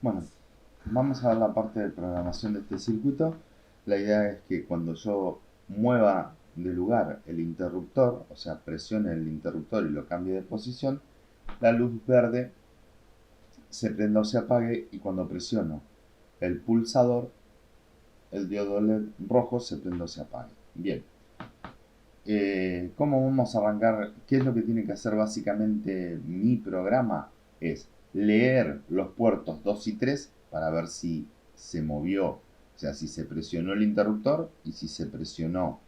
Bueno, vamos a ver la parte de programación de este circuito. La idea es que cuando yo mueva de lugar el interruptor, o sea, presione el interruptor y lo cambie de posición, la luz verde se prenda o se apague y cuando presiono el pulsador, el diodo LED rojo se prenda o se apague. Bien, ¿cómo vamos a arrancar? ¿Qué es lo que tiene que hacer básicamente mi programa? Es leer los puertos 2 y 3 para ver si se movió, o sea, si se presionó el interruptor y si se presionó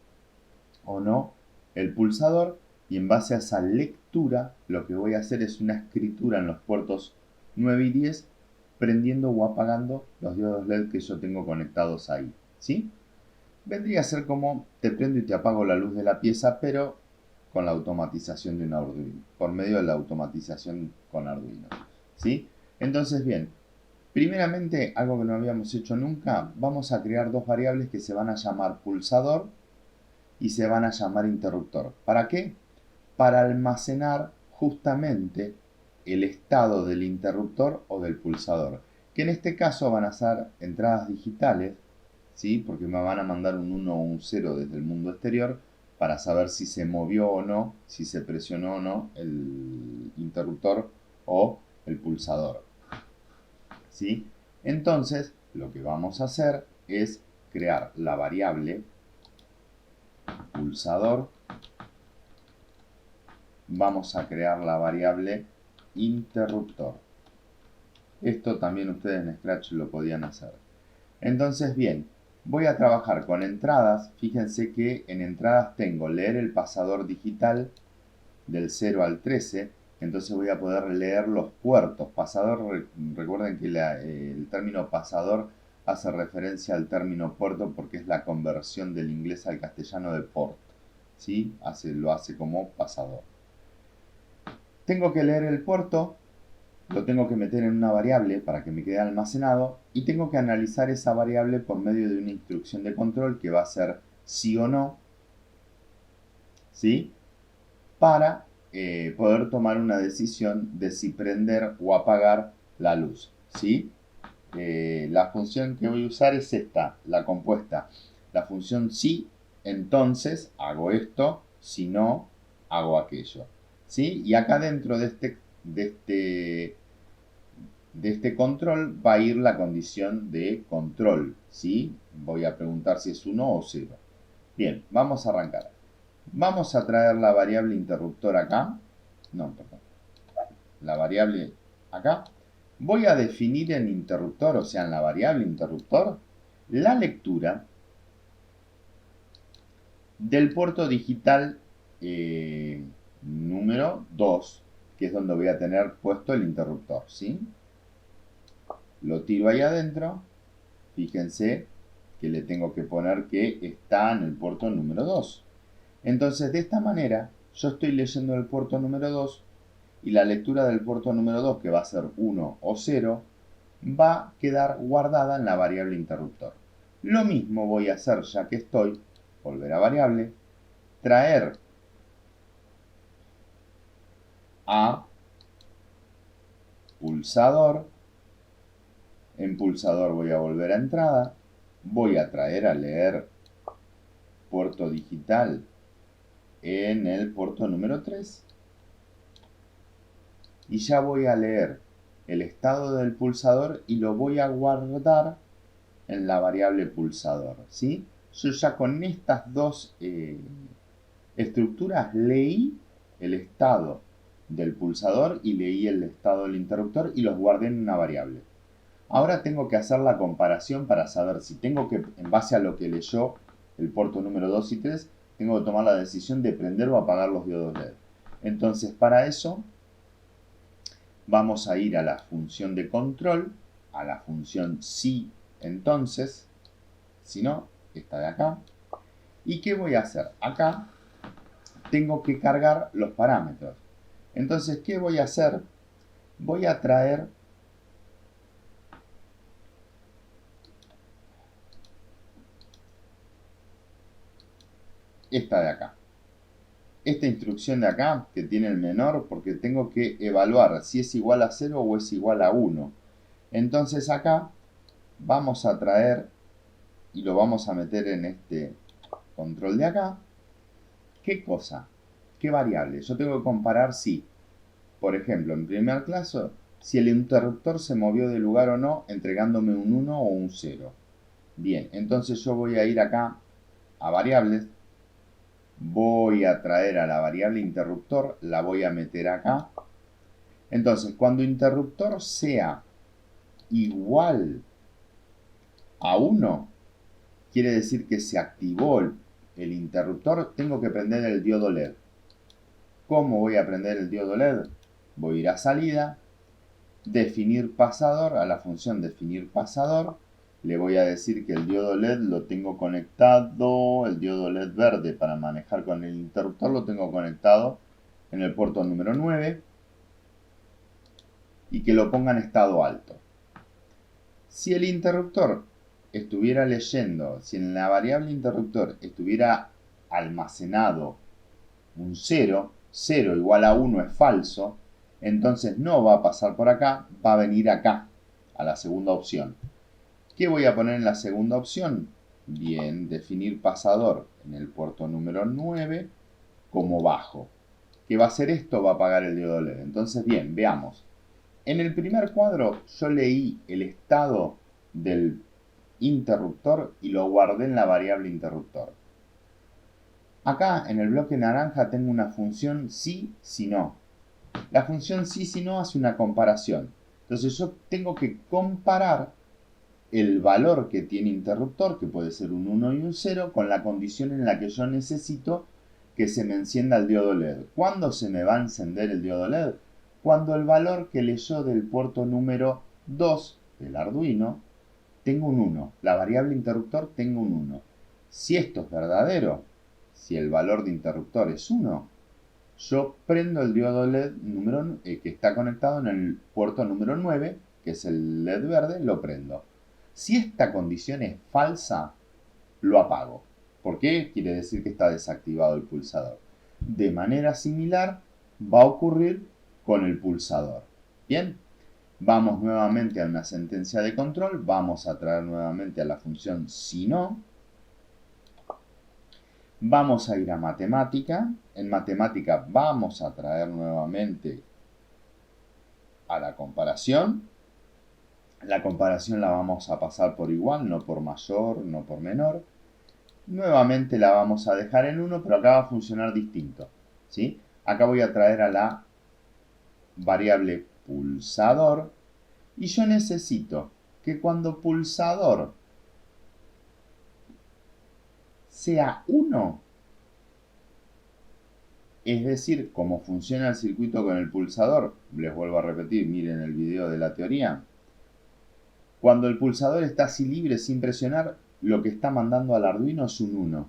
o no el pulsador. Y en base a esa lectura, lo que voy a hacer es una escritura en los puertos 9 y 10, prendiendo o apagando los diodos LED que yo tengo conectados ahí. ¿Sí? Vendría a ser como te prendo y te apago la luz de la pieza, pero con la automatización de un Arduino, por medio de la automatización con Arduino. ¿Sí? Entonces, bien, primeramente, algo que no habíamos hecho nunca, vamos a crear dos variables que se van a llamar pulsador y se van a llamar interruptor. ¿Para qué? Para almacenar justamente el estado del interruptor o del pulsador, que en este caso van a ser entradas digitales, ¿sí? Porque me van a mandar un 1 o un 0 desde el mundo exterior para saber si se movió o no, si se presionó o no el interruptor o el pulsador, ¿sí? Entonces, lo que vamos a hacer es crear la variable pulsador, vamos a crear la variable interruptor. Esto también ustedes en Scratch lo podían hacer. Entonces, bien, voy a trabajar con entradas. Fíjense que en entradas tengo leer el pasador digital del 0 al 13. Entonces voy a poder leer los puertos. Pasador, recuerden que el término pasador hace referencia al término puerto porque es la conversión del inglés al castellano de port. ¿Sí? Lo hace como pasador. Tengo que leer el puerto, lo tengo que meter en una variable para que me quede almacenado y tengo que analizar esa variable por medio de una instrucción de control que va a ser sí o no, ¿sí? Para poder tomar una decisión de si prender o apagar la luz, ¿sí? La función que voy a usar es esta, la compuesta. La función sí, entonces hago esto, si no, hago aquello, ¿sí? Y acá dentro de este control va a ir la condición de control, ¿sí? Voy a preguntar si es 1 o 0. Bien, vamos a arrancar. Vamos a traer la variable interruptor acá. No, perdón. La variable acá. Voy a definir en interruptor, o sea, en la variable interruptor, la lectura del puerto digital número 2, que es donde voy a tener puesto el interruptor, ¿sí? Lo tiro ahí adentro. Fíjense que le tengo que poner que está en el puerto número 2. Entonces, de esta manera, yo estoy leyendo el puerto número 2 y la lectura del puerto número 2, que va a ser 1 o 0, va a quedar guardada en la variable interruptor. Lo mismo voy a hacer ya que estoy, volver a variable, traer a pulsador, en pulsador voy a volver a entrada, voy a traer a leer puerto digital en el puerto número 3 y ya voy a leer el estado del pulsador y lo voy a guardar en la variable pulsador, ¿sí? Yo ya con estas dos estructuras leí el estado del pulsador y leí el estado del interruptor y los guardé en una variable. Ahora tengo que hacer la comparación para saber si tengo que, en base a lo que leyó el puerto número 2 y 3, tengo que tomar la decisión de prender o apagar los diodos LED. Entonces, para eso, vamos a ir a la función de control, a la función si entonces, si no, esta de acá. ¿Y qué voy a hacer? Acá tengo que cargar los parámetros. Entonces, ¿qué voy a hacer? Voy a traer esta de acá. Esta instrucción de acá, que tiene el menor, porque tengo que evaluar si es igual a 0 o es igual a 1. Entonces acá vamos a traer y lo vamos a meter en este control de acá. ¿Qué cosa? ¿Qué variable? Yo tengo que comparar si, por ejemplo, en primer caso, si el interruptor se movió de lugar o no, entregándome un 1 o un 0. Bien, entonces yo voy a ir acá a variables, voy a traer a la variable interruptor, la voy a meter acá. Entonces, cuando interruptor sea igual a 1, quiere decir que se activó el interruptor, tengo que prender el diodo LED. ¿Cómo voy a prender el diodo LED? Voy a ir a salida, definir pasador, a la función definir pasador, le voy a decir que el diodo LED lo tengo conectado, el diodo LED verde para manejar con el interruptor lo tengo conectado en el puerto número 9 y que lo ponga en estado alto. Si el interruptor estuviera leyendo, si en la variable interruptor estuviera almacenado un 0, 0 igual a 1 es falso, entonces no va a pasar por acá, va a venir acá, a la segunda opción. ¿Qué voy a poner en la segunda opción? Bien, definir pasador en el puerto número 9 como bajo. ¿Qué va a hacer esto? Va a apagar el diodo LED. Entonces, bien, veamos. En el primer cuadro yo leí el estado del interruptor y lo guardé en la variable interruptor. Acá en el bloque naranja tengo una función sí, si no. La función sí, si no hace una comparación. Entonces yo tengo que comparar el valor que tiene interruptor, que puede ser un 1 y un 0, con la condición en la que yo necesito que se me encienda el diodo LED. ¿Cuándo se me va a encender el diodo LED? Cuando el valor que leyó del puerto número 2 del Arduino tengo un 1. La variable interruptor tengo un 1. Si esto es verdadero, si el valor de interruptor es 1, yo prendo el diodo LED que está conectado en el puerto número 9, que es el LED verde, lo prendo. Si esta condición es falsa, lo apago. ¿Por qué? Quiere decir que está desactivado el pulsador. De manera similar va a ocurrir con el pulsador. Bien, vamos nuevamente a una sentencia de control, vamos a traer nuevamente a la función si no. Vamos a ir a matemática. En matemática vamos a traer nuevamente a la comparación. La comparación la vamos a pasar por igual, no por mayor, no por menor. Nuevamente la vamos a dejar en 1, pero acá va a funcionar distinto. ¿Sí? Acá voy a traer a la variable pulsador. Y yo necesito que cuando pulsador sea 1, es decir, cómo funciona el circuito con el pulsador, les vuelvo a repetir, miren el video de la teoría. Cuando el pulsador está así libre, sin presionar, lo que está mandando al Arduino es un 1.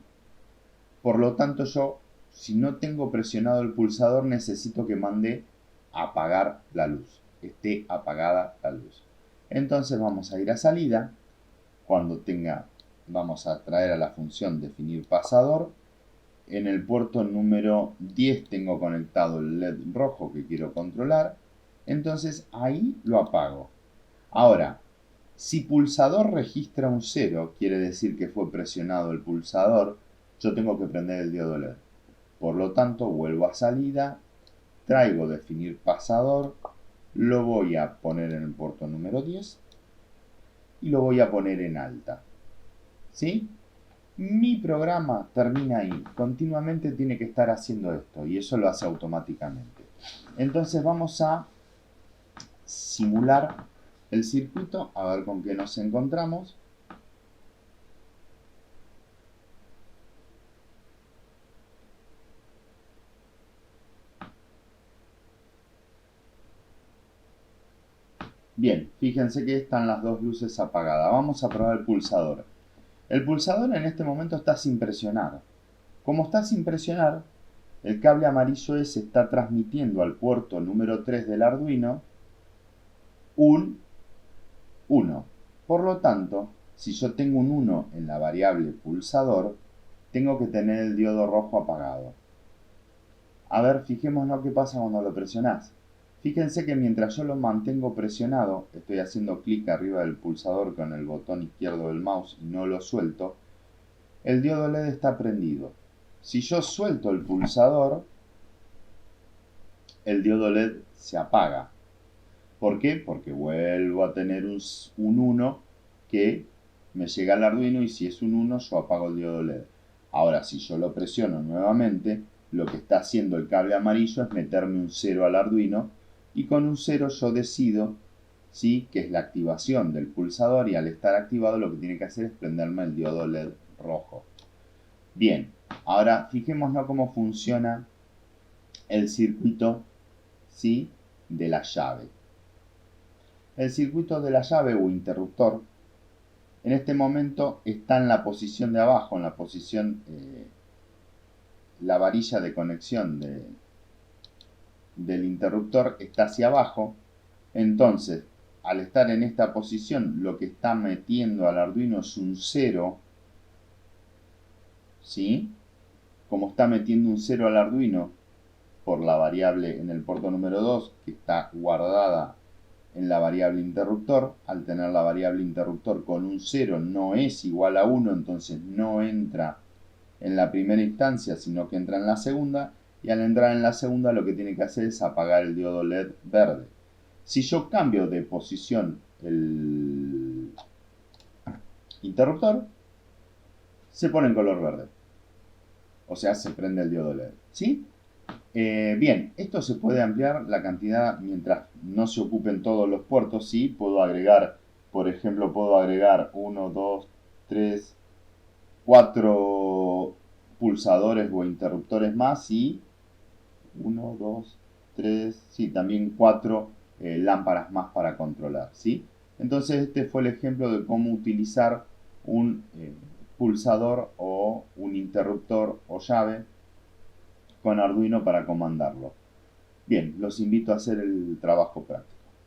Por lo tanto, yo, si no tengo presionado el pulsador, necesito que mande a apagar la luz. Esté apagada la luz. Entonces vamos a ir a salida. Cuando tenga, vamos a traer a la función definir pasador. En el puerto número 10 tengo conectado el LED rojo que quiero controlar. Entonces ahí lo apago. Ahora, si pulsador registra un 0, quiere decir que fue presionado el pulsador, yo tengo que prender el diodo LED. Por lo tanto, vuelvo a salida, traigo definir pasador, lo voy a poner en el puerto número 10 y lo voy a poner en alta. ¿Sí? Mi programa termina ahí. Continuamente tiene que estar haciendo esto y eso lo hace automáticamente. Entonces vamos a simular el circuito, a ver con qué nos encontramos. Bien, fíjense que están las dos luces apagadas. Vamos a probar el pulsador. El pulsador en este momento está sin presionar. Como está sin presionar, el cable amarillo S está transmitiendo al puerto número 3 del Arduino un 1. Por lo tanto, si yo tengo un 1 en la variable pulsador, tengo que tener el diodo rojo apagado. A ver, fijémonos qué pasa cuando lo presionás. Fíjense que mientras yo lo mantengo presionado, estoy haciendo clic arriba del pulsador con el botón izquierdo del mouse y no lo suelto, el diodo LED está prendido. Si yo suelto el pulsador, el diodo LED se apaga. ¿Por qué? Porque vuelvo a tener un 1 que me llega al Arduino y si es un 1 yo apago el diodo LED. Ahora, si yo lo presiono nuevamente, lo que está haciendo el cable amarillo es meterme un 0 al Arduino y con un 0 yo decido, ¿sí?, que es la activación del pulsador y al estar activado lo que tiene que hacer es prenderme el diodo LED rojo. Bien, ahora fijémonos cómo funciona el circuito, ¿sí?, de la llave. El circuito de la llave o interruptor en este momento está en la posición de abajo, en la posición, la varilla de conexión del interruptor está hacia abajo. Entonces, al estar en esta posición, lo que está metiendo al Arduino es un 0, ¿sí? Como está metiendo un 0 al Arduino por la variable en el puerto número 2, que está guardada en la variable interruptor, al tener la variable interruptor con un 0 no es igual a 1, entonces no entra en la primera instancia, sino que entra en la segunda, y al entrar en la segunda lo que tiene que hacer es apagar el diodo LED verde. Si yo cambio de posición el interruptor, se pone en color verde. O sea, se prende el diodo LED. ¿Sí? Bien, esto se puede ampliar la cantidad mientras no se ocupen todos los puertos. ¿Sí? Puedo agregar, por ejemplo, puedo agregar 1, 2, 3, 4 pulsadores o interruptores más y 1, 2, 3, sí, también 4 lámparas más para controlar, ¿sí? Entonces este fue el ejemplo de cómo utilizar un pulsador o un interruptor o llave con Arduino para comandarlo. Bien, los invito a hacer el trabajo práctico.